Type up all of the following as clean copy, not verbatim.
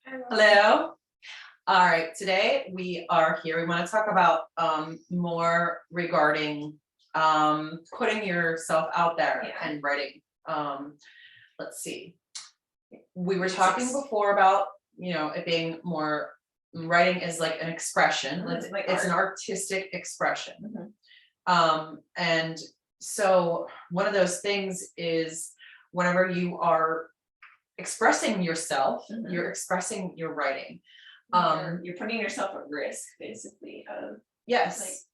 Hello. All right, today we are here. We want to talk about more regarding putting yourself out there and writing. Let's see. We were talking before about, it being more, writing is like an expression. It's an artistic expression. And so one of those things is whenever you are expressing yourself, you're expressing your writing. You're putting yourself at risk, basically, of yes,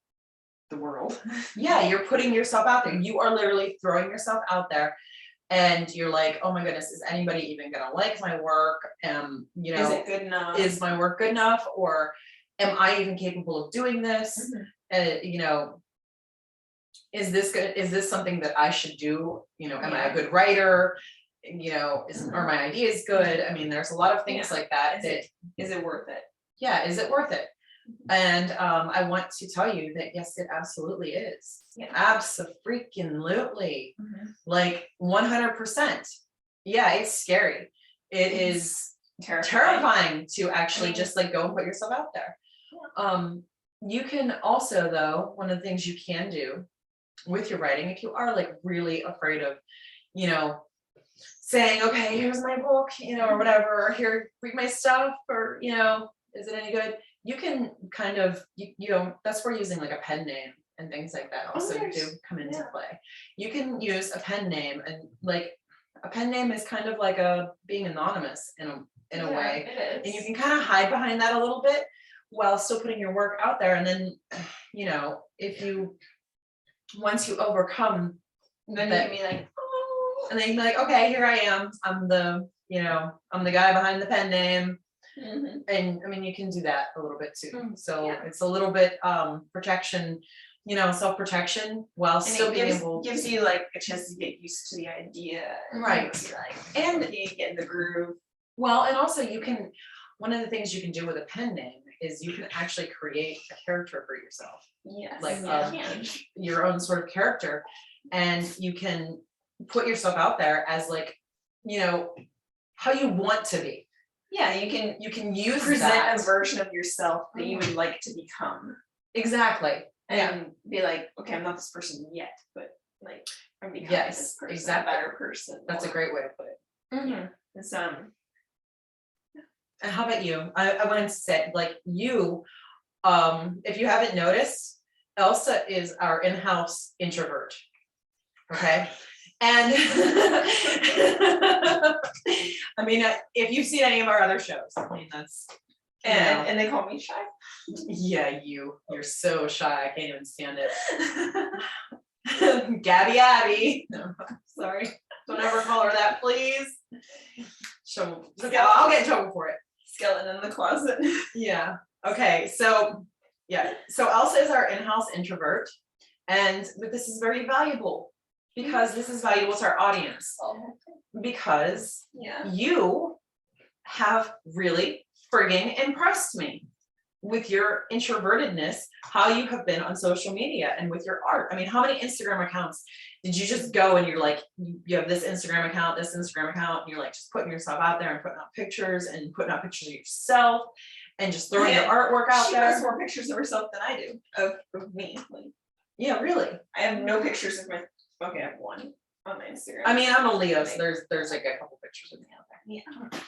the world. Yeah, you're putting yourself out there. You are literally throwing yourself out there, and you're like, oh my goodness, is anybody even gonna like my work? Is it good enough? Is my work good enough, or am I even capable of doing this? Is this good? Is this something that I should do? Am I a good writer? Are my ideas good? I mean, there's a lot of things like that. Is it worth it? Yeah, is it worth it? And I want to tell you that yes, it absolutely is. Yeah. Abso-freaking-lutely. Like 100%. Yeah, it's scary. It is terrifying to actually just like go and put yourself out there. You can also, though, one of the things you can do with your writing, if you are like really afraid of, saying, okay, here's my book, or whatever, or here, read my stuff, or, is it any good? You can kind of, that's where using like a pen name and things like that also do come into play. You can use a pen name, and like a pen name is kind of like being anonymous in a way. It is. And you can kind of hide behind that a little bit while still putting your work out there. And then, once you overcome, then you can be like, and then you'd be like, okay, here I am. I'm the guy behind the pen name. And I mean, you can do that a little bit too. So it's a little bit protection, self-protection, while still being able. Gives you like a chance to get used to the idea. Right. And you get in the groove. Well, and also one of the things you can do with a pen name is you can actually create a character for yourself. Yes. Like your own sort of character. And you can put yourself out there as like, how you want to be. Yeah, you can present a version of yourself that you would like to become. Exactly. And be like, okay, I'm not this person yet, but like I'm becoming this person, exactly. a better person. That's a great way to put it. Yeah. It's And how about you? I wanted to say, like, you, if you haven't noticed, Elsa is our in-house introvert. Okay. And I mean, if you've seen any of our other shows, I mean, that's and they call me shy. Yeah, you're so shy. I can't even stand it. Gabby Abby. No, sorry. Don't ever call her that, please. I'll get in trouble for it. Skeleton in the closet. Yeah. Okay. So Elsa is our in-house introvert, but this is very valuable. Because this is valuable to our audience. Because you have really frigging impressed me with your introvertedness, how you have been on social media and with your art. I mean, how many Instagram accounts did you just go and you're like, you have this Instagram account, and you're like just putting yourself out there and putting out pictures of yourself and just throwing your artwork out there. She posts more pictures of herself than I do of me. Like, yeah, really. I have no pictures of my. Okay, I have one on my Instagram. I mean, I'm a Leo, so there's like a couple pictures of me out there. Yeah.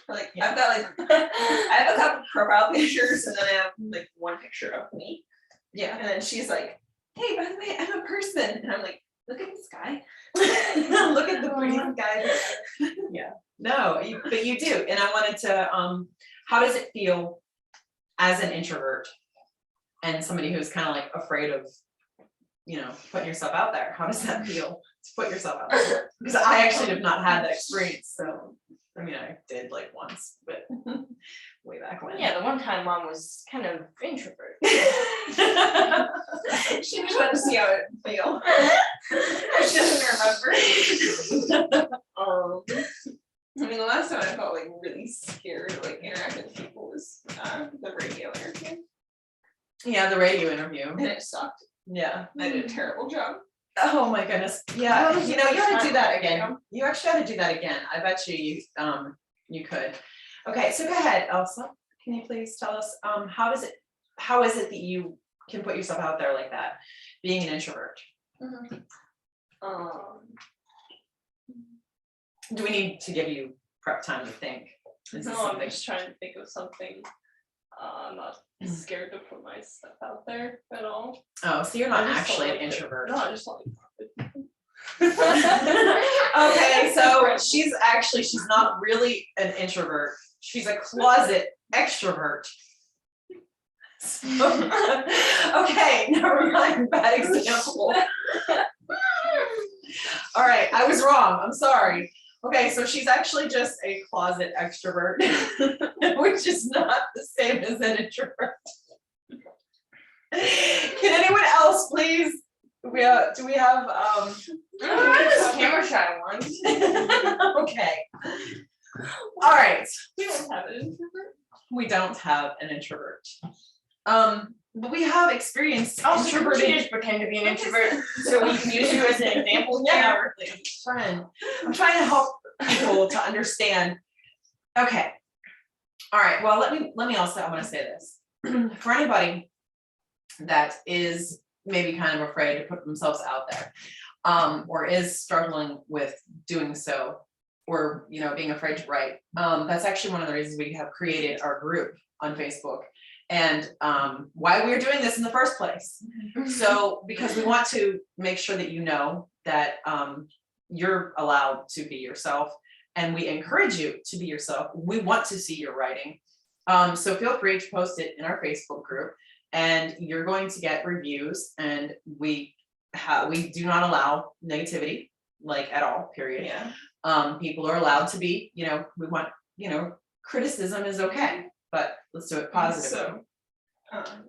Like I've got like I have a couple profile pictures, and then I have like one picture of me. Yeah. And then she's like, hey, by the way, I'm a person. And I'm like, look at this guy. Look at the pretty guy. Yeah. No, but you do. And I wanted to how does it feel as an introvert and somebody who's kind of like afraid of putting yourself out there? How does that feel to put yourself out there? Because I actually have not had that experience. So, I mean, I did like once, but way back when. Yeah, the one time Mom was kind of introvert. She just wanted to see how it felt. She doesn't remember. I mean, the last time I felt like really scared to like interact with people was the radio interview. Yeah, the radio interview. And it sucked. Yeah. I did a terrible job. Oh my goodness. Yeah, you ought to do that again. You actually ought to do that again. I bet you could. Okay, so go ahead, Elsa. Can you please tell us, how is it that you can put yourself out there like that, being an introvert? Do we need to give you prep time to think? Is this No, I'm something- just trying to think of something. I'm not scared to put my stuff out there at all. Oh, so you're not I just actually don't an like it. introvert. No, I just don't like it. Okay, so she's not really an introvert. She's a closet extrovert. Okay, never mind, bad example. All right, I was wrong, I'm sorry. Okay, so she's actually just a closet extrovert, which is not the same as an introvert. Can anyone else please? Do we have Camera shy ones. Okay. All right. We don't have an introvert. We don't have an introvert. But we have experienced Also, you introverted just pretend to be an introvert, so we can use you as an example here. friend. I'm trying to help people to understand. Okay. All right, well, let me also, I want to say this. For anybody that is maybe kind of afraid to put themselves out there, or is struggling with doing so, or being afraid to write, that's actually one of the reasons we have created our group on Facebook, and why we're doing this in the first place. So because we want to make sure that that you're allowed to be yourself, and we encourage you to be yourself. We want to see your writing, so feel free to post it in our Facebook group, and you're going to get reviews, and we do not allow negativity, like, at all, period. Yeah. People are allowed to be, we want, criticism is okay, but let's do it positively.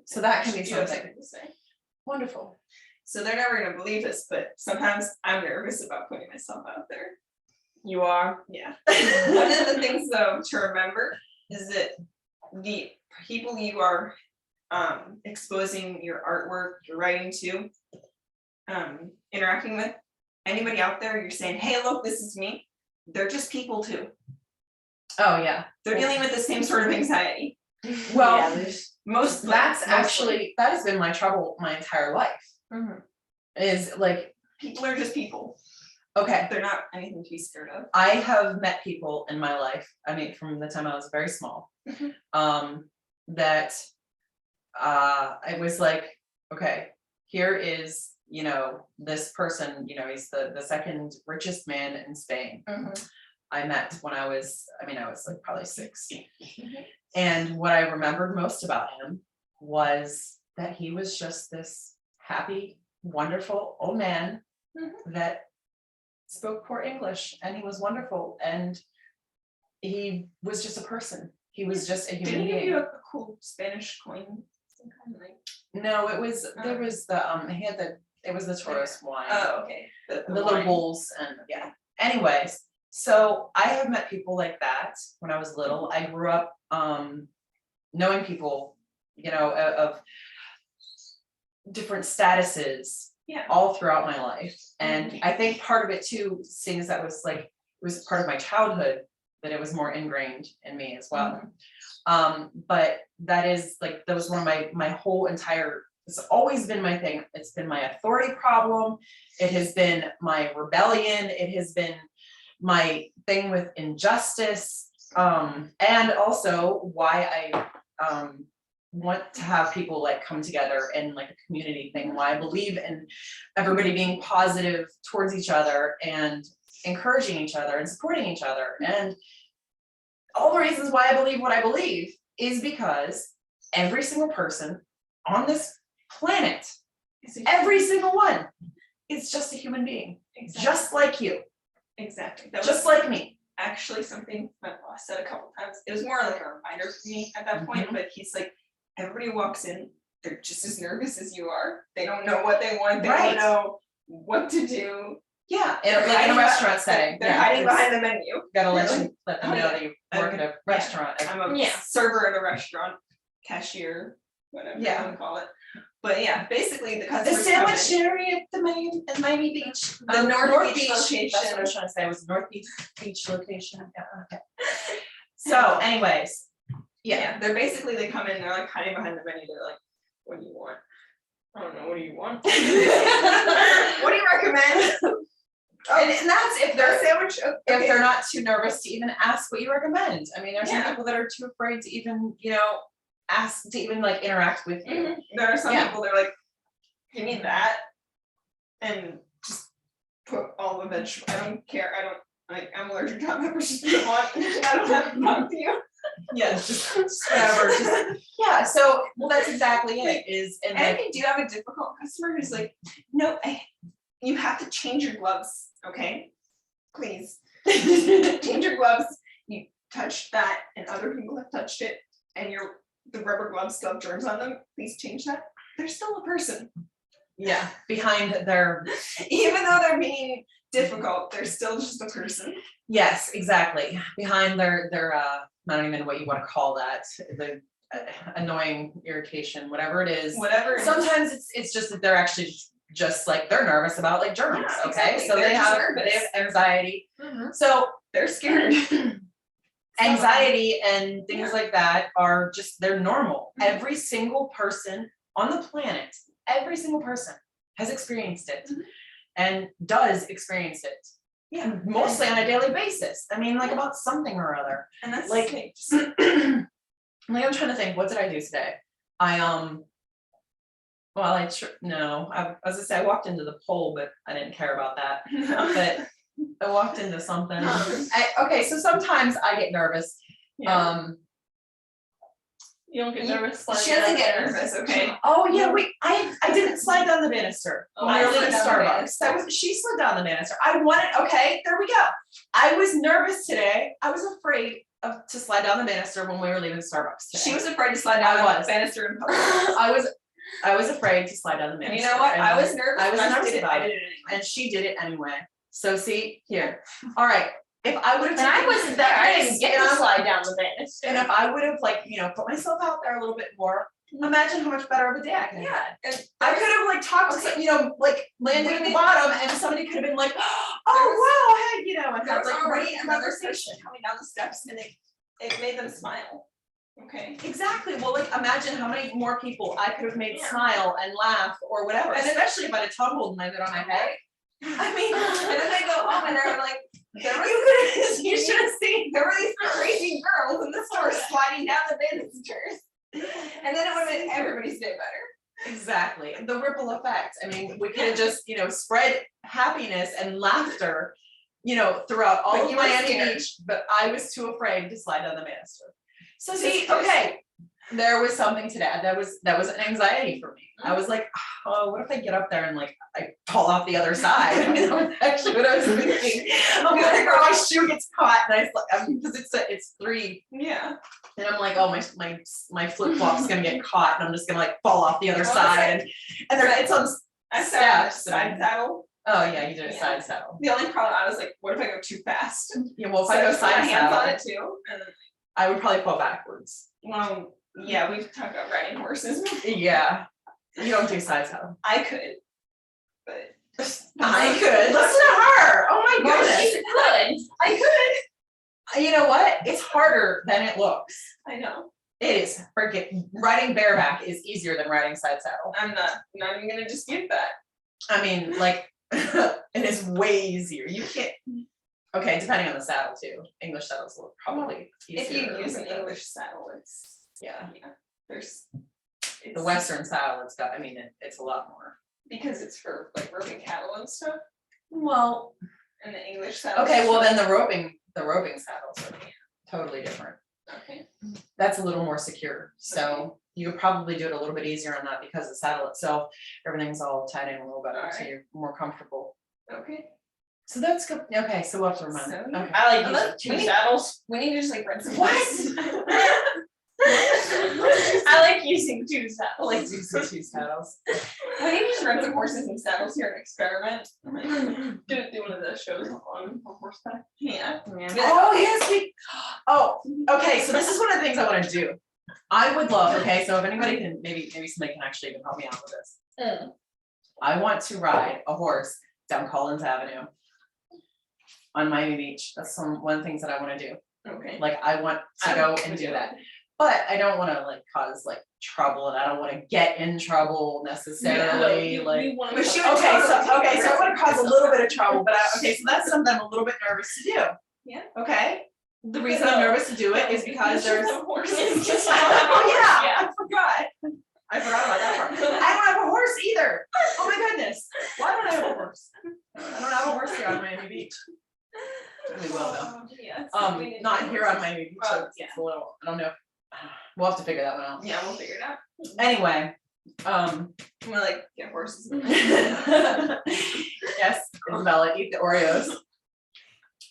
So that can be you have something. to say. Wonderful. So they're never gonna believe this, but sometimes I'm nervous about putting myself out there. You are. Yeah. One of the things though to remember is that the people you are exposing your artwork, your writing to, interacting with, anybody out there, you're saying, hey, look, this is me. They're just people too. Oh, yeah. They're dealing with the same sort of anxiety. Well, Yeah, there's- that has been my trouble my entire life, is like, People are just people. okay, They're not anything to be scared of. I have met people in my life, I mean, from the time I was very small, that I was like, okay, here is, this person, he's the second richest man in Spain. I met when I was like probably 6. And what I remembered most about him was that he was just this happy, wonderful old man that spoke poor English, and he was wonderful, and he was just a person. He was just a human Didn't he give being. you a cool Spanish coin? Some kind of like. No, it was there was the it was the Taurus wine. Oh, okay. The little wine. bulls, and yeah. Anyways, so I have met people like that when I was little. I grew up knowing people, of different statuses, all throughout my life. And I think part of it too, seeing as that was like, it was part of my childhood, that it was more ingrained in me as well. But that was one of my whole entire, it's always been my thing. It's been my authority problem. It has been my rebellion. It has been my thing with injustice. And also why I want to have people like come together and like a community thing, why I believe in everybody being positive towards each other and encouraging each other and supporting each other. And all the reasons why I believe what I believe is because every single person on this planet, every single one, is just a human being, just like you, Exactly. That just was like me. actually something my boss said a couple times. It was more like a reminder for me at that point, but he's like, everybody walks in, they're just as nervous as you are. They don't know what they want, they Right. don't know what to do. Yeah, They're like in hiding a restaurant setting. They're yeah, hiding it's- behind the menu. Gotta let Really? them know Oh, yeah. that you work at a restaurant. I'm a Yeah. server at a restaurant, cashier, whatever you Yeah. wanna call it. But yeah, basically the The customers sandwich come in. area at the Miami Beach. The North Beach That's what I location. was trying to say, it was North Beach location, yeah, okay. So anyways, yeah, they're basically, they come in, they're like hiding behind the menu, they're like, what do you want? I don't know, what do you want? What do you recommend? and that's if they're sandwich, if they're not too nervous to even ask what you recommend. I mean, there's some Yeah. people that are too afraid to even, ask to even like interact with you. There are some Yeah. people, they're like, give me that, and just put all the veg, I don't care, I'm allergic to hot peppers, just put them on, I don't have to talk to you. Yeah, just whatever, yeah, so, well, that's exactly it, is, and And like, if you do have a difficult customer who's like, no, you have to change your gloves, okay? Please, change your gloves, you touched that and other people have touched it, and the rubber gloves still have germs on them, please change that. They're still a person. yeah, behind their, Even though they're being difficult, they're still just a person. yes, exactly, behind their, I don't even know what you wanna call that, the annoying irritation, whatever it is. Whatever. it is. Sometimes it's just that they're actually just like, they're nervous about like germs, Yeah, okay, exactly. so They're they just have nervous. anxiety, Mhm. so They're scared. anxiety and things Yeah. like that are just, they're normal. Mhm. Every single person on the planet, every single person has experienced it Mhm. and does experience it. Yeah. Mostly on a daily basis. I mean, like about something or other. And that's Like, okay, just- like I'm trying to think, what did I do today? Well, I was gonna say I walked into the poll, but I didn't care about that. But I walked into something. Okay, so sometimes I get nervous. Yeah. You don't get You- nervous. She doesn't get nervous, okay? Oh yeah, wait, I didn't slide down the banister when we I were leaving slid down the Starbucks. She slid down the banister. I wanted, okay, there we go. I was nervous today. I was afraid to slide down the banister when we were leaving Starbucks today. She was afraid to slide down I the was. banister in public. I was afraid to slide down the And banister. you know what? and I was nervous. I was but nervous did it. about I it. did it anyway. And she did it anyway. So see, here, all right, if I would have. And I wasn't there, I didn't get to slide down the banister. And if I would have like, put myself out there a little bit more, imagine how much better of a day I could have Yeah, had. and I could have like talked to some, like landed at the bottom and somebody could have been like, oh, wow, hey, and there had was like already great another conversation. person coming down the steps, and it made them smile. Okay. Exactly, well, like imagine how many more people I could have made Yeah. smile and laugh or whatever, And then- especially if I'd have tumbled and landed on my head. I mean, And then they go home and they're like, you should have seen. there were these crazy girls in the store sliding down the banisters. And then it would have made everybody's day better. Exactly, the ripple effect. I mean, we could have just, spread happiness and laughter, throughout all But of you were Miami scared. Beach, but I was too afraid to slide down the banister. So see, Just- okay, there was something to that. That was an anxiety for me. I was like, oh, what if I get up there and like I fall off the other side? I mean, that was actually what I was thinking. I'm like, or my shoe gets caught and because it's 3. Yeah. And I'm like, oh, my flip flop's gonna get caught, and I'm just gonna like fall off the other Well, side, and it's on. I sat on the Steps side and- saddle. Oh yeah, you did a Yeah. side saddle. The only problem, I was like, what if I go too fast? Yeah, well, if So I go just put my side hands on saddle, it too, and then, I would probably fall backwards. well, yeah, we've talked about riding horses. Yeah, you don't do side saddle. I could, but. I could. Listen to her. Oh my Well, goodness. you could. I could. You know what? It's harder than it looks. I know. It is. Forget riding bareback is easier than riding side saddle. I'm not even gonna dispute that. I mean, like, it is way easier. You can't. Okay, depending on the saddle too. English saddles will probably easier. If you use an English saddle, it's, Yeah, there's. the it's- Western saddle, it's a lot more. Because it's for like roping cattle and stuff, Well, and the English saddle. okay, well then the roping saddles are totally different. Okay. That's a little more secure, so you could probably do it a little bit easier on that because the saddle itself, everything's all tied in a little better, so Alright. you're more comfortable. Okay. So that's good, okay, so we'll have to remind, So, okay. I like Let's- using we 2 need- saddles. We need to just like rent some. What? I like using 2 I saddles. like to use the 2 saddles. We need to just rent some horses and saddles here and experiment. Do one of those shows on horseback. Yeah. Yeah. Oh, yes, okay, so this is one of the things I wanna do. I would love, okay, so if anybody can, maybe somebody can actually even help me out with this. Mm. I want to ride a horse down Collins Avenue on Miami Beach. That's one of the things that I wanna do. Okay. Like, I want to go and do that. But I don't wanna like cause like trouble, and I don't wanna get in trouble necessarily, like. But she would Okay, so totally I wanna risk cause a herself. little bit of trouble, but okay, so that's something I'm a little bit nervous to do. Yeah. Okay, the reason I'm nervous to do it is because there's. horses. Oh, yeah, I forgot about that part. I don't have a horse either. Oh my goodness, why don't I have a horse? I don't have a horse here on Miami Beach. We will though. Yes. Not here on Miami Beach, so Well, it's a little, I don't know. We'll have to figure that one out. Yeah, we'll figure it out. Anyway, We're like, get horses. yes, Isabella, eat the Oreos.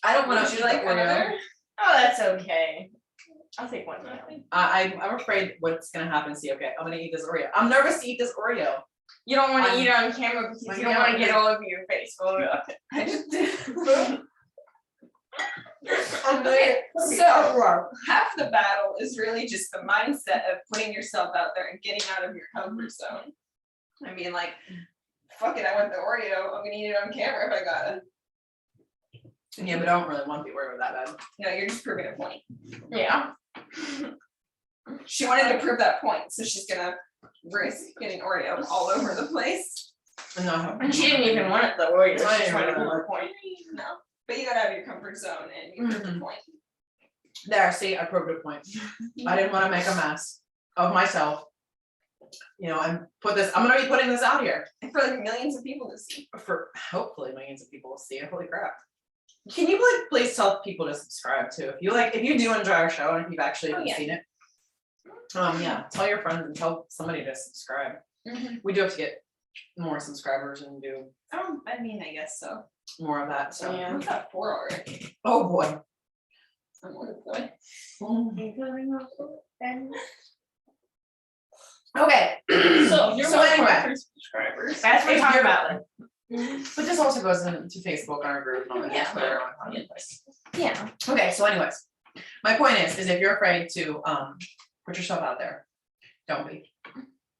I don't wanna Would eat you the like Oreo. another? Oh, that's okay. I'll take one now. I'm afraid what's gonna happen, see, okay, I'm gonna eat this Oreo. I'm nervous to eat this Oreo. You don't wanna I'm- eat it on camera because Like, you don't yeah, wanna get all over your face. Well, I just did. Okay, So half the battle is really just the mindset of putting yourself out there and getting out of your comfort zone. I mean, like, fuck it, I want the Oreo, I'm gonna eat it on camera if I gotta. Yeah, but I don't really want the Oreo that bad. No, you're just proving a point. yeah. She wanted to prove that point, so she's gonna risk getting Oreo all over the place. No. And she didn't even want it the Oreo. I She just didn't wanted to want prove her point. No, but you gotta have your comfort zone and you prove the point. There, see, I proved a point. I didn't wanna make a mess of myself. You know, and I'm gonna be putting this out here And for like millions of people to see. for hopefully millions of people to see it. Holy crap. Can you please tell people to subscribe too? If you do enjoy our show and if you've actually Oh, yeah. seen it. Yeah, tell your friends and tell somebody to subscribe. We do have to get more subscribers and do I mean, I guess so. more of that, so. Yeah. We've got 4 already. Oh, boy. I'm on the boy. Okay. So you're So welcome anyway. for subscribers. That's what we're talking about. But this also goes into Facebook on our group and all that. Yeah. Twitter, on the place. Yeah. Okay, so anyways, my point is if you're afraid to put yourself out there, don't be.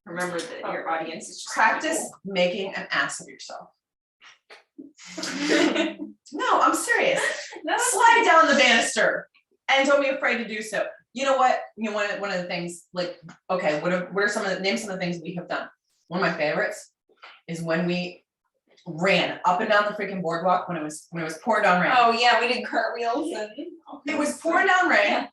Remember that your audience is just. Practice making an ass of yourself. No, I'm serious. Slide down the banister and don't be afraid to do so. You know what? You know, one of the things, like, okay, what are some of the things we have done? One of my favorites is when we ran up and down the freaking boardwalk when it was pouring down rain. Oh, yeah, we did cartwheels and. It was pouring down rain.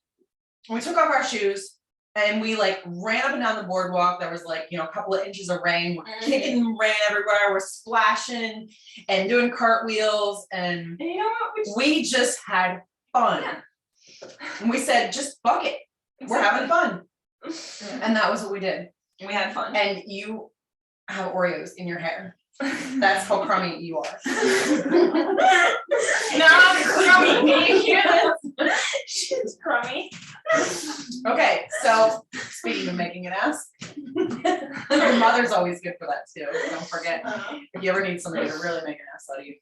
We took off our shoes and we like ran up and down the boardwalk. There was like, you know, a couple of inches of rain. We're kicking rain everywhere. We're splashing and doing cartwheels, and And you know what? we just had fun. Yeah. And we said, just buck it. We're having fun. And that was what we did. We had fun. And you have Oreos in your hair. That's how crummy you are. No, I'm crummy. Can you hear this? She's crummy. Okay, so speaking of making an ass, your mother's always good for that too. Don't forget, if you ever need somebody to really make an ass out of you.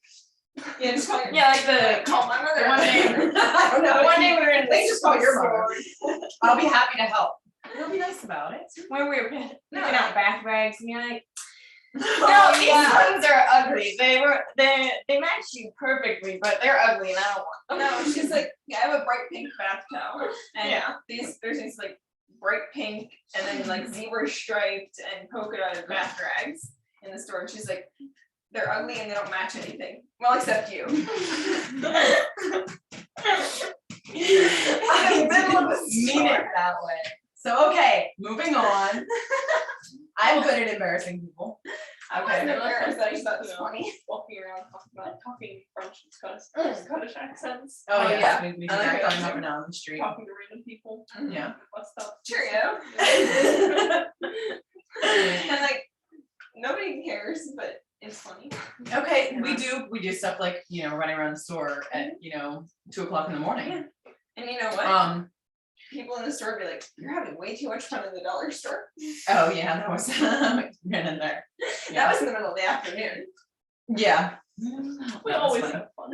Yeah, just call your. Yeah, like Call my mother. the one day. I don't know. One day we were in. They just call your store mother. I'll be happy to help. You'll be nice about it. when we were picking out bath rags, and you're like, no, Oh, these yeah. ones are ugly. They match you perfectly, but they're ugly, and I don't want them. No, she's like, yeah, I have a bright pink bath towel. And Yeah. there's these like bright pink and then like zebra striped and polka dotted bath rags in the store. And she's like, they're ugly and they don't match anything. Well, except you. I didn't mean it that way. So, okay, moving on. I'm good at embarrassing people. I wasn't Okay. embarrassed, I just thought it was funny. Walking around talking French and Scottish accents. Oh, Oh, yeah, yeah. we I like connect it. on up and down the street. Talking to random people. Yeah. Bus stop. Cheerio. And like, nobody cares, but it's funny. Okay, we do stuff like, you know, running around the store at, you know, 2:00 in the morning. And you know what? Oh People in the store be like, you're having way too much fun in the dollar store. yeah, that was been in there. That was in the middle of the afternoon. Yeah. We That was always fun. have fun.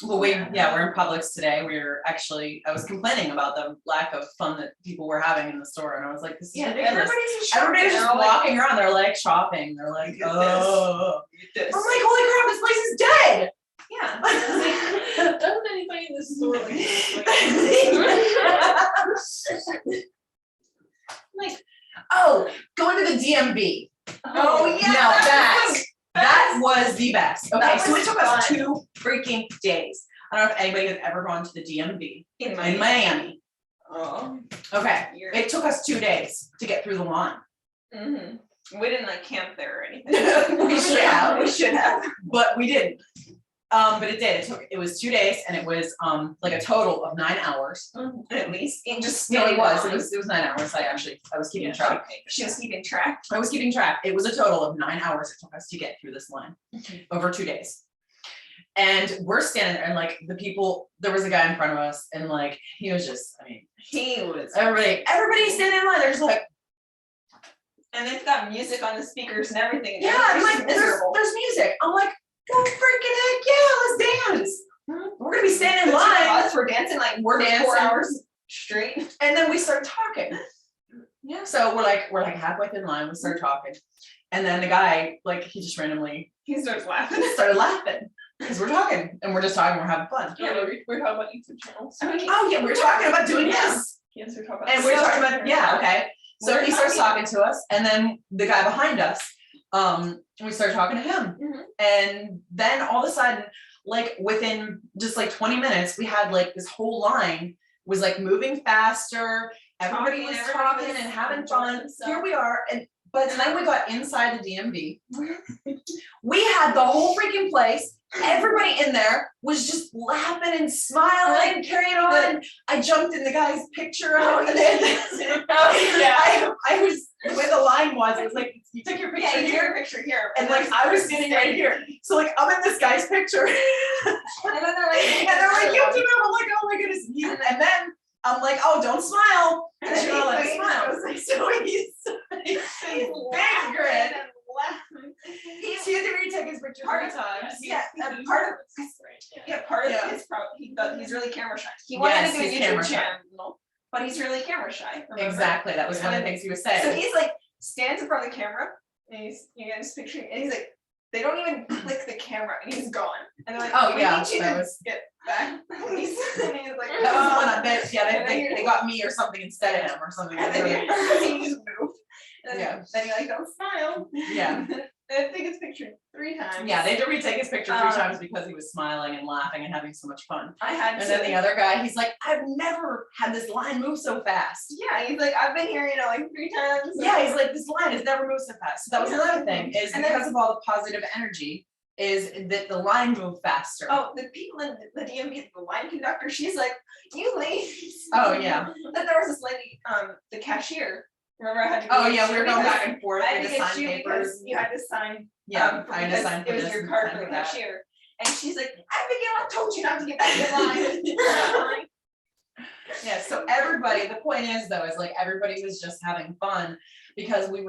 Well, we're in Publix today. I was complaining about the lack of fun that people were having in the store, and I was like, this is ridiculous. Everybody was just walking around, they're like shopping, they're like, Get this. oh. Get this. I'm like, holy crap, this place is dead. Yeah. Doesn't anybody in this store like Like, oh, going to the DMV. Oh, yeah. Now that that was the best. Okay, That so was it took us fun. 2 freaking days. I don't know if anybody has ever gone to the DMV in in Miami. Oh. Okay, You're- it took us 2 days to get through the line. We didn't like camp there or anything. We should have. We should have. But we didn't. But it did. It was 2 days, and it was like a total of 9 hours. At least. And just No, it was. standing It was 9 hours. I was keeping Yeah, track. okay. She was keeping track. I was keeping track. It was a total of 9 hours it took us to get through this line over 2 days. And we're standing there, and like the people, there was a guy in front of us, and like he was just, I mean, He was. everybody standing in line. They're just like, And they've got music on the speakers and everything. And yeah, I'm everybody's like, miserable. there's music. I'm like, go freaking heck yeah, let's dance. We're gonna be standing in The two of line, us were dancing like we're for dancing 4 hours straight. and then we start talking. Yeah. So we're like halfway through the line, we start talking, and then the guy, like, he just randomly He starts laughing. started laughing because we're talking and we're just talking, we're having fun. Yeah, we're talking about YouTube channels. Oh yeah, we were talking about doing this, Yes, we're talking about. and we were talking about, yeah, okay. So We're he starts talking. talking to us, and then the guy behind us, we start talking to him. Mhm. And then all of a sudden, like within just like 20 minutes, we had like this whole line was like moving faster. Everybody was talking and having fun. Here we are, and by the time we got inside the DMV, we had the whole freaking place. Everybody in there was just laughing and smiling and carrying on. I jumped in the guy's picture out, and then I was the way the line was. It was like you took your picture Yeah, you here, took a picture here. and like I was standing right here. So like I'm in this guy's picture, And then they're like, and they're like, "You have to move." I'm like, "Oh my goodness!" And then I'm like, "Oh, don't smile." And then you're like, "Smile." So he's big grin. He's he had to retake his picture 3 times. Yeah, and part of Yeah. his he's really camera shy. He wanted Yes, to do a he's camera YouTube shy. channel, but he's really camera shy. Remember? Exactly. That was one of the things he was So saying. he's like stands in front of the camera and you get his picture and he's like, they don't even click the camera and he's gone. And they're like, Oh, we yeah, need you that to was- get back. And he's like, That was the one "Oh." that they got me or something instead of him or something. And then he just moved. And Yeah. then you're like, don't smile. Yeah. And I think his picture 3 times. Yeah, they had to retake his picture 3 times because he was smiling and laughing and having so much fun. I had And to. then the other guy, he's like, I've never had this line move so fast. Yeah, he's like, I've been here, like 3 times. Yeah, he's like, this line has never moved so fast. So that was Yeah. another thing, is And then- because of all the positive energy, is that the line moved faster. Oh, the people in the DMV, the line conductor, she's like, you ladies. Oh, yeah. Then there was this lady, the cashier. Remember I had to. Oh, get yeah, you we were going because back and forth, I we had had to to get sign you papers. because you had to sign. Yeah, I had to because sign for it was this your and card sign for the for that. cashier. And she's like, Abigail, I told you not to get back in line. Yeah, so everybody, the point is though, is like everybody was just having fun because we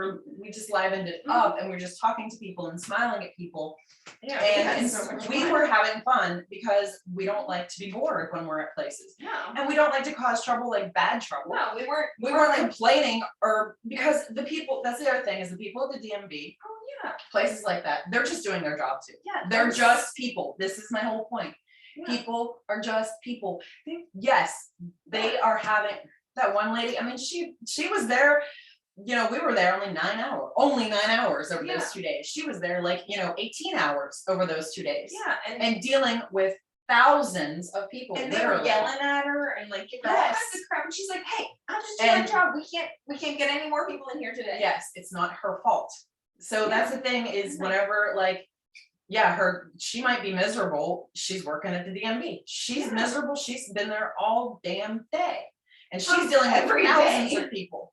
just livened it up and we were just talking to people and smiling at people. Yeah, And we were having fun because we don't like to be bored when we're at places. No, And we don't like to cause trouble, like bad trouble. no, we weren't. We weren't complaining or because the people, that's the other thing, is the people at the DMV, Oh, yeah, places like that, they're just doing their job too. yeah. They're just people. This is my whole point. Yeah. People are just people. Yes, they are having, that one lady, I mean, she was there, you know, we were there only 9 hours over Yeah. those 2 days. She was there like, 18 hours over those 2 days. Yeah, And dealing with thousands of people, and they were literally. yelling at her and like giving her all Yes. kinds of crap, and she's like, "Hey, I'm just doing my And- job. We can't get any more people in here today." Yes, it's not her fault. So that's the thing is whenever like, yeah, she might be miserable, she's working at the DMV. She's Yeah. miserable, she's been there all damn day. And she's Oh, dealing with every thousands day. of people.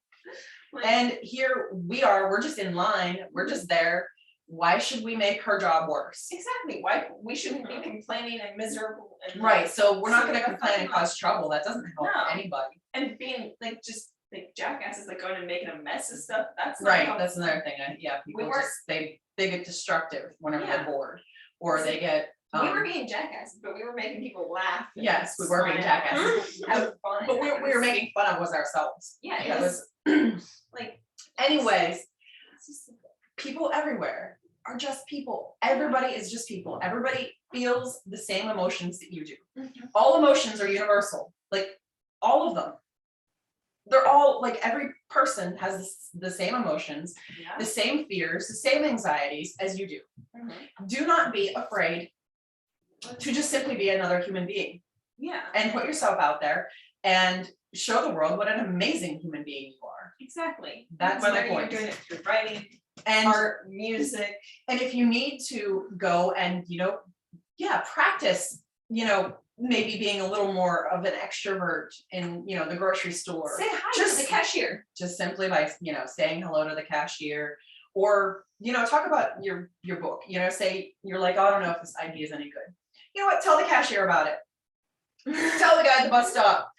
Like, And here we're just in line, we're just there. Why should we make her job worse? exactly. Why we shouldn't be complaining and miserable and Right, so we're not So gonna that's complain and not- cause trouble, that doesn't help No. anybody. and being like just like jackasses, like going and making a mess of stuff. That's not Right, how- that's another thing, yeah, people weren't- just, they get destructive whenever Yeah. they're bored. Or they get, we were being jackasses, but we were making people laugh. and yes, we were being smile jackasses. and have fun. But we were making fun of was ourselves. Yeah, it That was was, like anyways, it's just- people everywhere are just people. Everybody is just people. Everybody feels the same emotions that you do. Mhm. All emotions are universal, like all of them. They're all like every person has the same emotions, Yeah. the same fears, the same anxieties as you do. Mhm. Do not be afraid to just simply be another human being Yeah. and put yourself out there and show the world what an amazing human being you are. Exactly. That's Whether my point. you're doing it through writing, And art, music. and if you need to go and, practice, maybe being a little more of an extrovert in, the grocery store. Say hi Just- to the cashier. Just simply by, saying hello to the cashier, or, talk about your book, say, you're like, oh, I don't know if this idea is any good. You know what, tell the cashier about it. Tell the guy at the bus stop.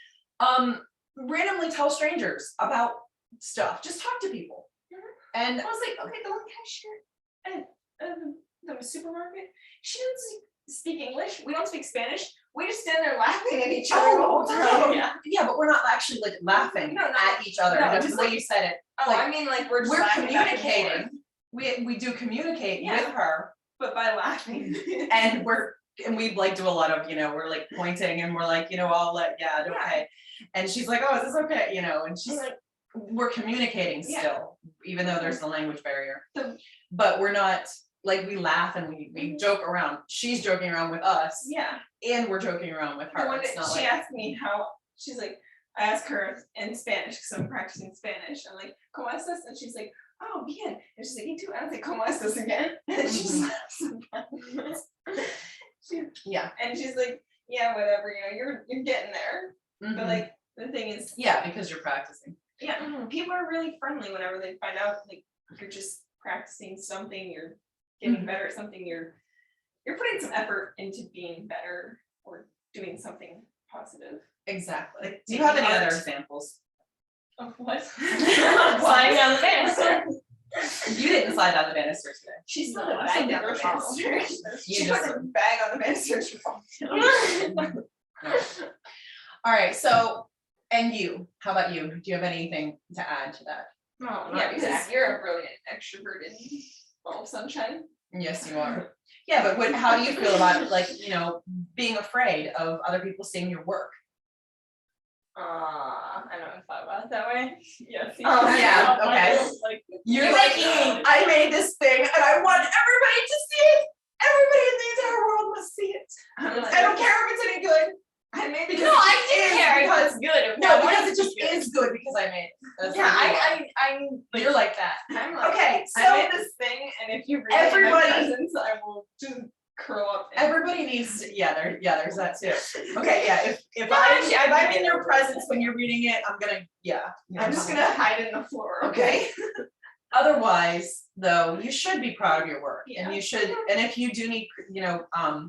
Randomly tell strangers about stuff, just talk to people. And I was like, okay, the one cashier at the supermarket, she doesn't speak English. We don't speak Spanish. We just stand there laughing at each other the whole time. yeah, but we're not actually like laughing No, at each other. no, That's just the way like- you said it. Oh, Like, I mean, like we're just We're laughing back and forth, communicating. We do communicate Yeah. with her, but by laughing. and we like do a lot of, we're like pointing and we're like, I'll let, Yeah. okay. And she's like, oh, is this okay? And she's like, we're communicating Yeah. still, even though there's the language barrier. So- But we're not, like, we laugh and we joke around. She's joking around with us Yeah. and we're joking around with The her. one It's that not she like, asked me how, she's like, I asked her in Spanish because I'm practicing Spanish. I'm like, ¿Cómo estás? And she's like, oh, bien. And she's like, you too. And I was like, ¿Cómo estás again? And she just laughs again. yeah. And she's like, yeah, whatever, you're getting there. Mhm. But like the thing is, Yeah, because you're practicing. yeah, people are really friendly whenever they find out like you're just practicing something, you're getting Mhm. better at something, you're putting some effort into being better or doing something positive. Exactly. Like Do you have any taking other art. examples? Of what? Sliding down the banister. You didn't slide down the banister today. She still No, had a I bag said down the the grocery banister. You She just put her said- bag on the banister. She falls down. All right, so, and you, how about you? Do you have anything to add to that? No, Yeah, because you're a brilliant extroverted ball of sunshine. Yes, you are. Yeah, but how do you feel about it, like, being afraid of other people seeing your work? I never thought about it that way. Yes. Oh, yeah, okay. Like, You're like, I made this thing and I want everybody to see it. Everybody in the entire world must see it. I don't care if it's any good. I made Because no, it I just didn't is, care. because- It was good. If No, I because wanted it to just be good. is good because I made it. That's Yeah, how you are. I'm like, You're like that. I'm like, Okay, I so made this thing, and if you read everybody- my presence, I will just curl up. and- Everybody needs to, there's that too. Okay, yeah, if No, I'm actually, in your presence when you're reading it, I'm gonna, I'm just gonna hide in the floor. Okay. Otherwise, though, you should be proud of your work, and Yeah. you should, and if you do need,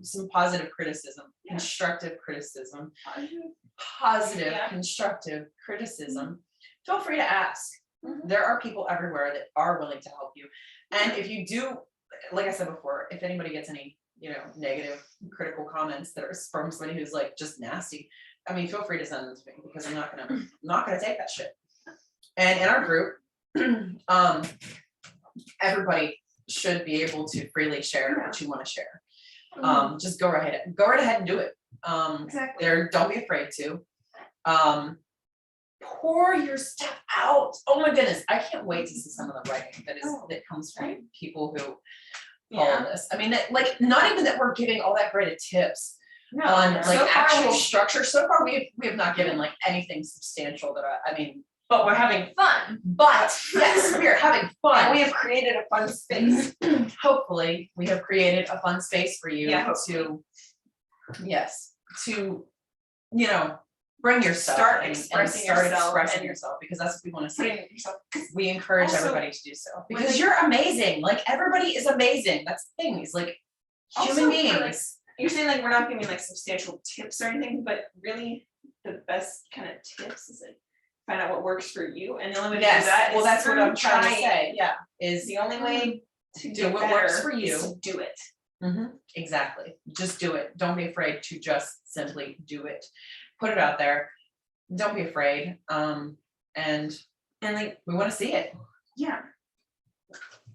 some positive criticism, Yeah. constructive criticism, Positive. positive, Yeah. constructive criticism, feel free to ask. Mhm. There are people everywhere that are willing to help you, and if you do, like I said before, if anybody gets any, negative, critical comments that are from somebody who's like just nasty, I mean, feel free to send them to me, because I'm not gonna take that shit. And in our group, everybody should be able to freely share what you want to share. Just go right ahead and do it. Exactly. Don't be afraid to. Pour your stuff out. Oh my goodness, I can't wait to see some of the writing that comes from people who follow this. I mean, like, not even that we're giving all that great of tips on like So far actual we've- structure. So far, we have not given like anything substantial that I mean, but we're having fun. but yes, we are having And fun. we have created a fun space. Hopefully, we have created a fun space for you Yeah, to, yes, to, bring yourself Start and expressing start yourself expressing and- yourself, because that's what we want to see. Putting yourself. We encourage Also, everybody to do so, when because they- you're amazing. Like, everybody is amazing. That's the thing. It's like Also, human for, like, beings. You're saying like we're not giving like substantial tips or anything, but really the best kind of tips is like find out what works for you, and the only way to do Yes, that well, is that's what through I'm trying to trying. say. Yeah, Is is the only way to Do get what works better for you. is to do it. exactly. Just do it. Don't be afraid to just simply do it. Put it out there. Don't be afraid. And And like, we want to see it. yeah.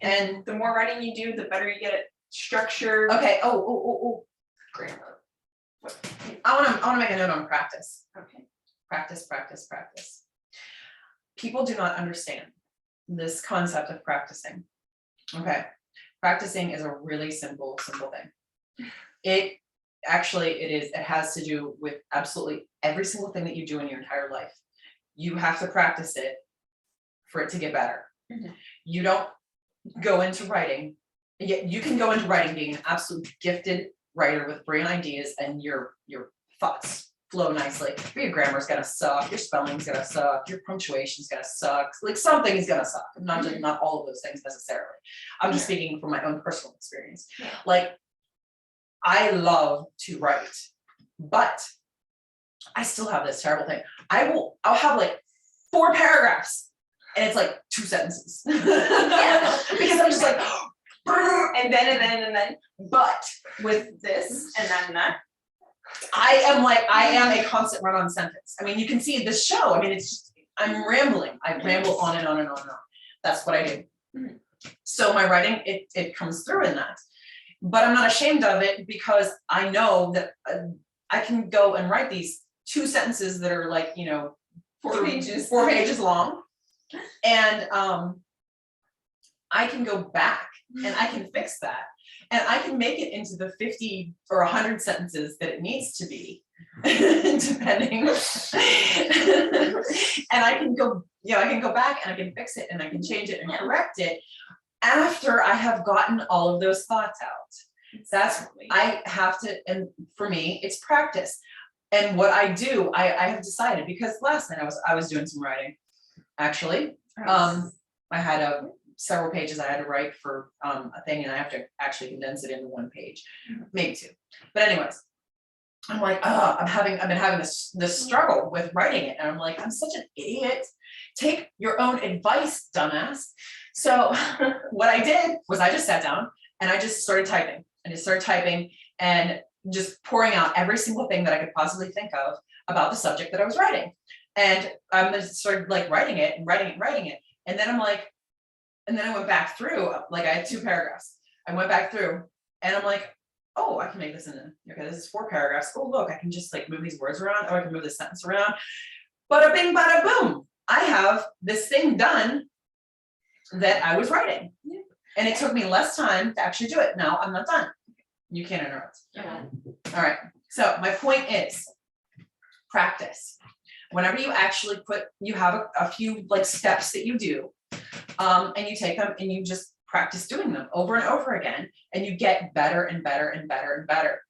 And the more writing you do, the better you get at structure. okay. Oh. grammar. I wanna make a note on practice. Okay. Practice, practice, practice. People do not understand this concept of practicing. Okay, practicing is a really simple thing. It has to do with absolutely every single thing that you do in your entire life. You have to practice it for it to get better. Mhm. You don't go into writing, you can go into writing being an absolute gifted writer with brilliant ideas and your thoughts flow nicely, but your grammar's gonna suck, your spelling's gonna suck, your punctuation's gonna suck, like something is gonna suck. Not all of those things necessarily. I'm just speaking from my own personal experience. Yeah. Like, I love to write, but I still have this terrible thing. I'll have like 4 paragraphs and it's like 2 sentences. Because I'm just like, And then, but with this, and then that. I am a constant run-on sentence. I mean, you can see this show. I mean, it's just, I'm rambling. I ramble on and on and on and on. That's what I do. Mhm. So my writing, it comes through in that. But I'm not ashamed of it because I know that I can go and write these 2 sentences that are like, 4 pages. 4 pages long. And I can go back and I can fix that. And I can make it into the 50 or 100 sentences that it needs to be, depending. And I can go back and I can fix it and I can change it and correct it after I have gotten all of those thoughts out. I have to, and for me, it's practice. And what I do, I have decided, because last night I was doing some writing, actually. I had several pages I had to write for a thing, and I have to actually condense it into 1 page, maybe 2. But anyways, I'm like, I've been having this struggle with writing it, and I'm like, I'm such an idiot. Take your own advice, dumbass. So what I did was I just sat down and I just started typing. And just pouring out every single thing that I could possibly think of about the subject that I was writing. And I just started like writing it. And then I'm like, and then I went back through, like I had 2 paragraphs. I went back through and I'm like, oh, I can make this okay, this is 4 paragraphs. Oh, look, I can just like move these words around. Oh, I can move this sentence around. Bada bing, bada boom. I have this thing done that I was writing. Yeah. And it took me less time to actually do it. Now I'm not done. You can't interrupt. Yeah. All right. So my point is practice. Whenever you actually you have a few like steps that you do, and you take them and you just practice doing them over and over again, and you get better and better and better and better.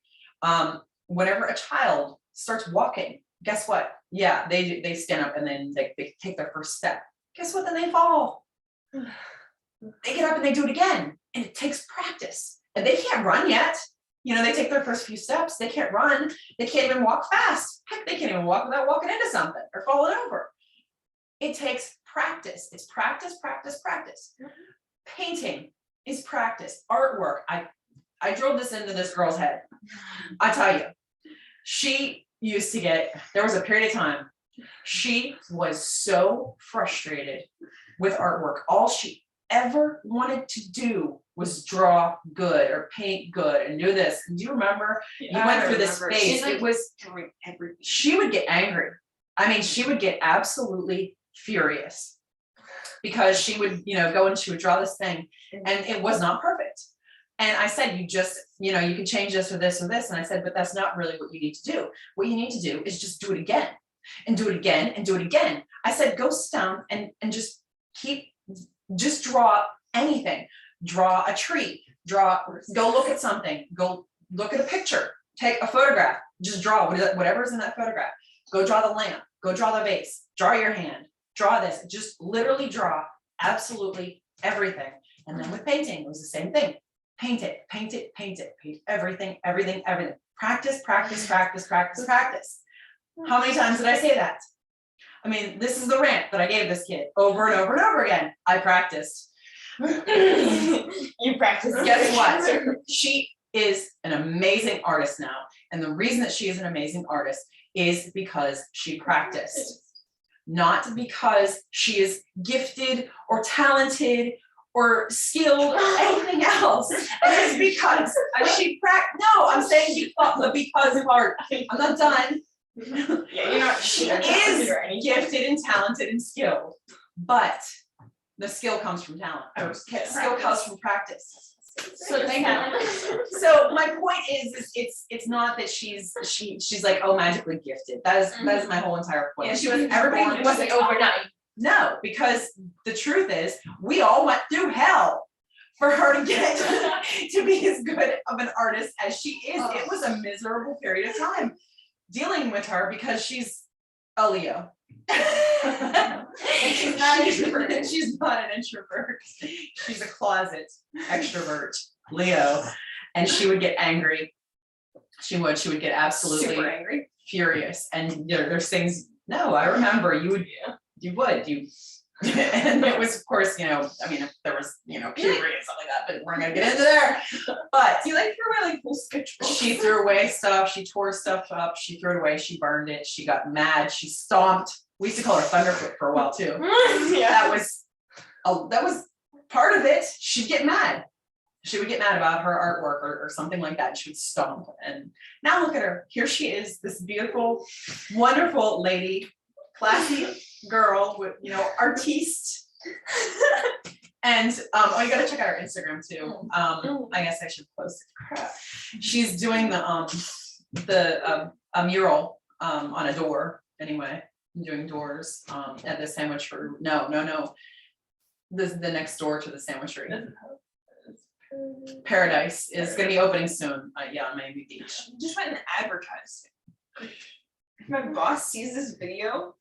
Whenever a child starts walking, guess what? Yeah, they stand up and then they take their first step. Guess what? Then they fall. They get up and they do it again, and it takes practice. And they can't run yet. They take their first few steps. They can't run. They can't even walk fast. Heck, they can't even walk without walking into something or falling over. It takes practice. It's practice, practice, practice. Painting is practice. Artwork. I drilled this into this girl's head. I tell you, she used to there was a period of time, she was so frustrated with artwork. All she ever wanted to do was draw good or paint good and do this. And do you remember? You went through this phase. Like, it was doing everything. she would get angry. I mean, she would get absolutely furious because she would, go and she would draw this thing and it was not perfect. And I said, you can change this or this or this. And I said, but that's not really what you need to do. What you need to do is just do it again and do it again and do it again. I said, go sit down and just draw anything. Draw a tree, go look at something, go look at a picture, take a photograph, just draw whatever's in that photograph. Go draw the lamp, go draw the vase, draw your hand, draw this, just literally draw absolutely everything. And then with painting, it was the same thing. Paint it, paint everything. Practice, practice, practice, practice, practice. How many times did I say that? I mean, this is the rant that I gave this kid over and over and over again. I practiced. You practice. Guess what? She is an amazing artist now. And the reason that she is an amazing artist is because she practiced. Not because she is gifted or talented or skilled, anything else. And it's because no, I'm saying the because part. I'm not done. Yeah, you're not. She you're not is consider anything. gifted and talented and skilled, but the skill comes from talent. Or skill comes from practice. So thank you. So my point is it's not that she's like, oh, magically gifted. That is my whole entire point. Yeah, she wasn't everybody born, it wasn't wasn't overnight. No, because the truth is we all went through hell for her to get to be as good of an artist as she is. It was a miserable period of time dealing with her because she's a Leo. And she's not an introvert. She's not an introvert. She's a closet extrovert, Leo. And she would get angry. She would get absolutely Super angry. furious. And there's things, no, I remember you would, and it was, of course, I mean, if there was, puberty and stuff like that, but we're not gonna get into there. But Do you like throw away like whole sketchbook? she threw away stuff, she tore stuff up, she threw it away, she burned it, she got mad, she stomped. We used to call her Thunderfoot for a while too. Yeah. That was part of it. She'd get mad. She would get mad about her artwork or something like that. She would stomp. And now look at her. Here she is, this beautiful, wonderful lady, classy girl with, artiste. And you gotta check out her Instagram too. I guess I should post it. Crap. She's doing a mural on a door anyway. Doing doors at the sandwich room. No. This is the next door to the sandwich room. Paradise is gonna be opening soon. On Miami Beach. Just went and advertised. If my boss sees this video.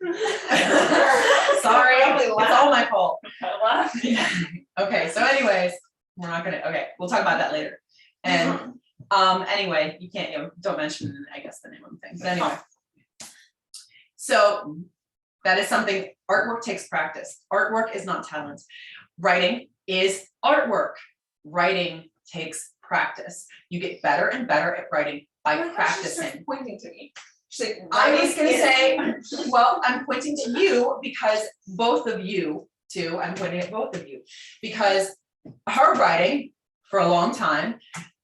Sorry, Probably it's laugh. all my fault. I laugh. Okay, so anyways, we're not gonna, we'll talk about that later. And anyway, you can't, don't mention, I guess, the name of the thing, but anyway. So that is something, artwork takes practice. Artwork is not talent. Writing is artwork. Writing takes practice. You get better and better at writing by practicing. She's pointing to me. She's like, I was gonna say, well, I'm pointing to you because both of you too, I'm pointing at both of you. Because her writing for a long time,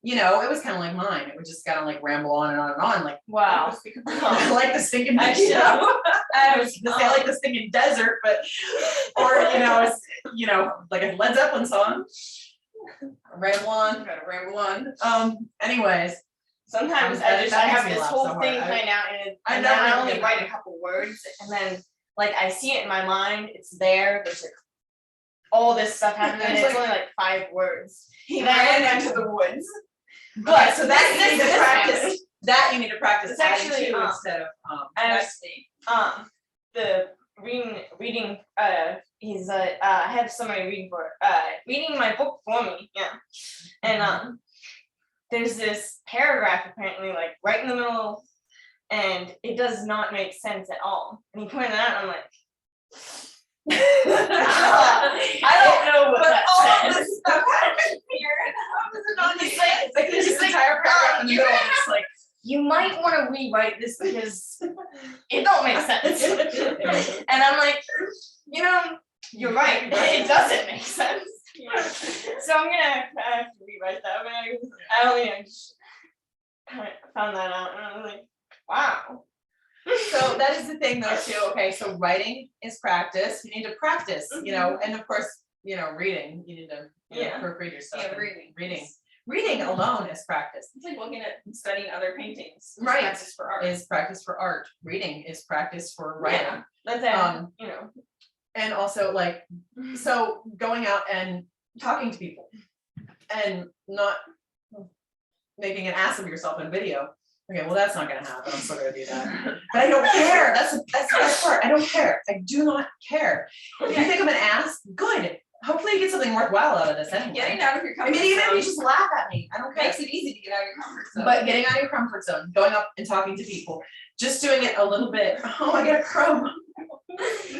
it was kind of like mine. It would just kind of like ramble on and on and on, like, wow. like the stinking, I should- I was gonna say like the stinking desert, but, or, it's, like a Led Zeppelin song. Ramble on, gotta ramble on. Anyways. Sometimes That I have makes me this laugh whole so hard. thing planned out and I and know then I you're only gonna- write a couple words and then like I see it in my mind, it's there's like all this stuff happening and It's it's like- only like 5 words. He Then- ran into the woods. But so that you need to this practice, happened. that you need to practice It's adding actually, to instead of, The reading he's I have somebody reading my book for me, and there's this paragraph apparently like right in the middle and it does not make sense at all, and he pointed it out and I'm like I don't know what But that all of says. this stuff happened here. How does it not make sense? it's like there's this entire paragraph in the middle, and it's like, You might want to rewrite this because it don't make sense. And I'm like, you're right, it doesn't make sense. So I'm gonna have to rewrite that. I only just found that out and I was like, wow. so that is the thing though too, okay, so writing is practice, you need to practice, and of course, reading, you need to proofread your stuff. Yeah, and reading alone is practice. It's like looking at and studying other paintings. It's Right. Practice for art. Is practice for art, reading is practice for writing. That's it, And also like, so going out and talking to people and not making an ass of yourself in a video. Okay, well, that's not gonna happen. I'm still gonna do that. But I don't care. That's the best part. I don't care. I do not care. If you think I'm an ass, good. Hopefully you get something worthwhile out of this anyway. Getting out of your I comfort mean, even if zone you just laugh at me, I don't care. makes it easy to get out of your comfort zone. But getting out of your comfort zone, going up and talking to people, just doing it a little bit. Oh, I got a crow.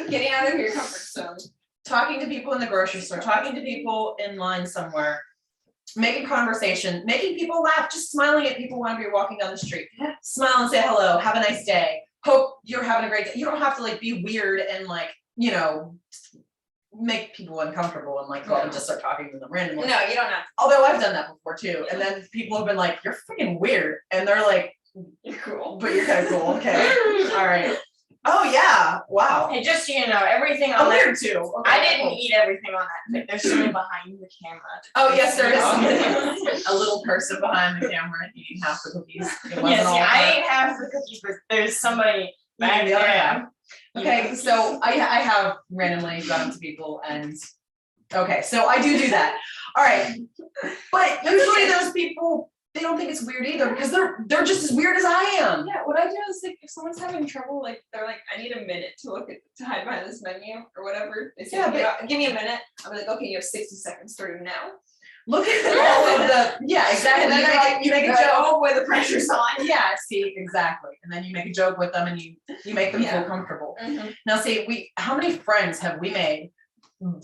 Getting out of your comfort zone. Talking to people in the grocery store, talking to people in line somewhere, making conversation, making people laugh, just smiling at people whenever you're walking down the street. Smile and say hello, have a nice day. Hope you're having a great day. You don't have to like be weird and like, make people uncomfortable and like go up and just start talking to them randomly. No, you don't have Although I've done that before too, and then people have been like, "You're freaking weird," and they're like, to. You're cool. "But you're kind of cool." Okay, all right. Oh yeah, wow. Hey, just so you know, everything on I'm that. weird too. Okay, I didn't cool. eat everything on that plate. There's somebody behind the camera. Oh yes, there Oh. is a little person behind the camera eating half the cookies. It wasn't Yes, all yeah, I her. ate half the cookies, but there's somebody back Eating the other there. half. Okay, so I have randomly gone up to people and, okay, so I do that. All right, but usually those people, they don't think it's weird either because they're just as weird as I am. Yeah, what I do is like if someone's having trouble, like they're like, I need a minute to look at to hide behind this menu or whatever. They say, Yeah, "You know, give me a minute." I'm like, okay, you have 60 seconds starting now. Look at all of the, yeah, exactly. And then they're like, you make a you're like, joke. oh boy, the pressure's on. Yeah, see, exactly. And then you make a joke with them and you make them Yeah. feel comfortable. Mhm. Now, see, how many friends have we made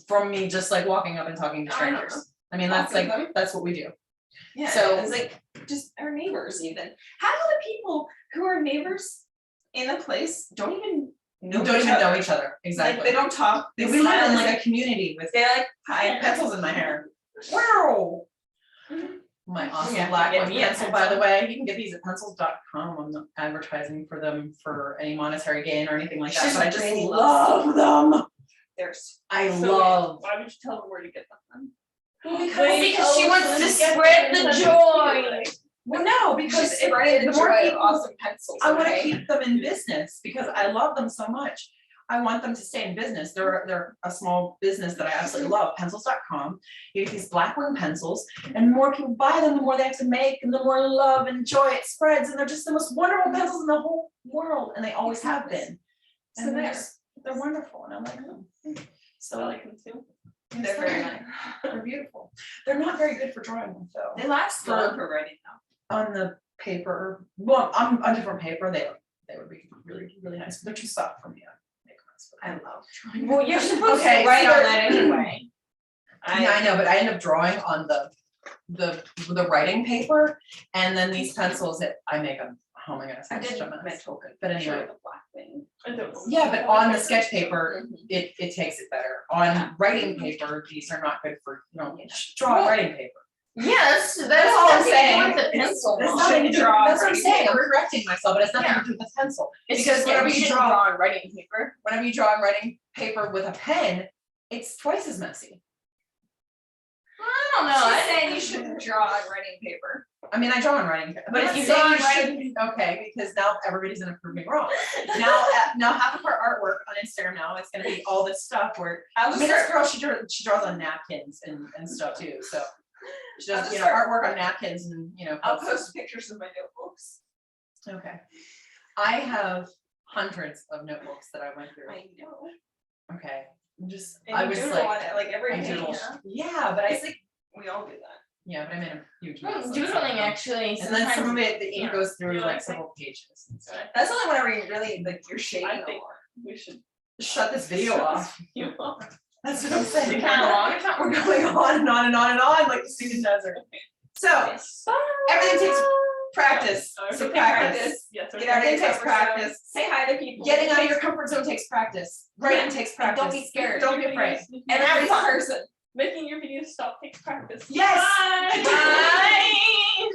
from me just like walking up and talking to I know. strangers? I mean, that's Lots of like, them. that's what we do. Yeah, So- it's like just our neighbors even. Half of the people who are neighbors in the place don't even know Don't each even know other. each other, Like exactly. they don't talk. They We smile live in and like a community with say like I have hi. pencils in my hair. Wow. My awesome Yeah, black get one me a pencil, by the pencil. way. You can get these at pencils.com. I'm not advertising for them for any monetary gain or anything like that, but I just Really love them. There's I so love. why would you tell them where to get them? Because she wants to spread the joy. Well, no, because She's it, spreading the the more joy of people, awesome pencils. I want to okay? keep them in business because I love them so much. I want them to stay in business. They're a small business that I absolutely love, pencils.com. You get these black wing pencils and the more people buy them, the more they have to make and the more love and joy it spreads. And they're just the most wonderful pencils in the whole world. And they always have been. So And there. they're wonderful. And I'm like, oh. So I like them too. yes, They're very nice. They're beautiful. They're not very good for drawing with though. They last For- long for writing though. On the paper, well, on different paper, they would be really, really nice. They're too soft for me. I love drawing. Well, you're supposed Okay, to write so on there- that anyway. Yeah, I know, but I end up drawing on the writing paper, and then these pencils that I make them. Oh my goodness, I I'm such did a mess. mental good. But anyway, The black thing. yeah, but on the sketch paper, Mhm. it takes it better. On writing paper, these are not good for, draw on writing paper. Yes, That's that's all I'm nothing to do saying. with the pencil. That's You nothing to should do, draw that's what I'm writing saying, I'm paper. correcting myself, but it's nothing Yeah. to do with the pencil. It's Because just whenever you you should draw- draw on writing paper. Whenever you draw on writing paper with a pen, it's twice as messy. I don't know. She's I saying you shouldn't draw on writing paper. I mean, I draw on writing, paper, But if I'm you not saying draw on you writing- shouldn't, okay, because now everybody's gonna prove me wrong. Now half of her artwork on Instagram now, it's gonna be all this stuff where, I'll I just mean, this start, girl, she draws on napkins and stuff too, so. She I'll does, just artwork on napkins and, I'll posts. post pictures of my notebooks. Okay. I have hundreds of notebooks that I went through, I know. okay, just, And I you was doodle like, on it, like every I day, doodle, yeah. yeah, but I It's like, we all do that. yeah, but I made a huge mess. Hmm, of doodling some of them. actually And then some of sometimes. it, the ink yeah. goes through You like like several pages and stuff. That's only whenever you really, like, you're shading I a think- lot. We should. Shut this video off. You are. That's what I'm saying. Kind of long. It's not We're going on and on and on and on like the student desert. So everything takes practice. So practice. Yes. Get out of your Everything takes comfort zone. practice. Say hi to people. Getting out of your comfort zone takes practice. Writing takes And practice. don't be scared. Don't be afraid. And have fun. Making your videos stop takes practice. Yes. Bye. Bye.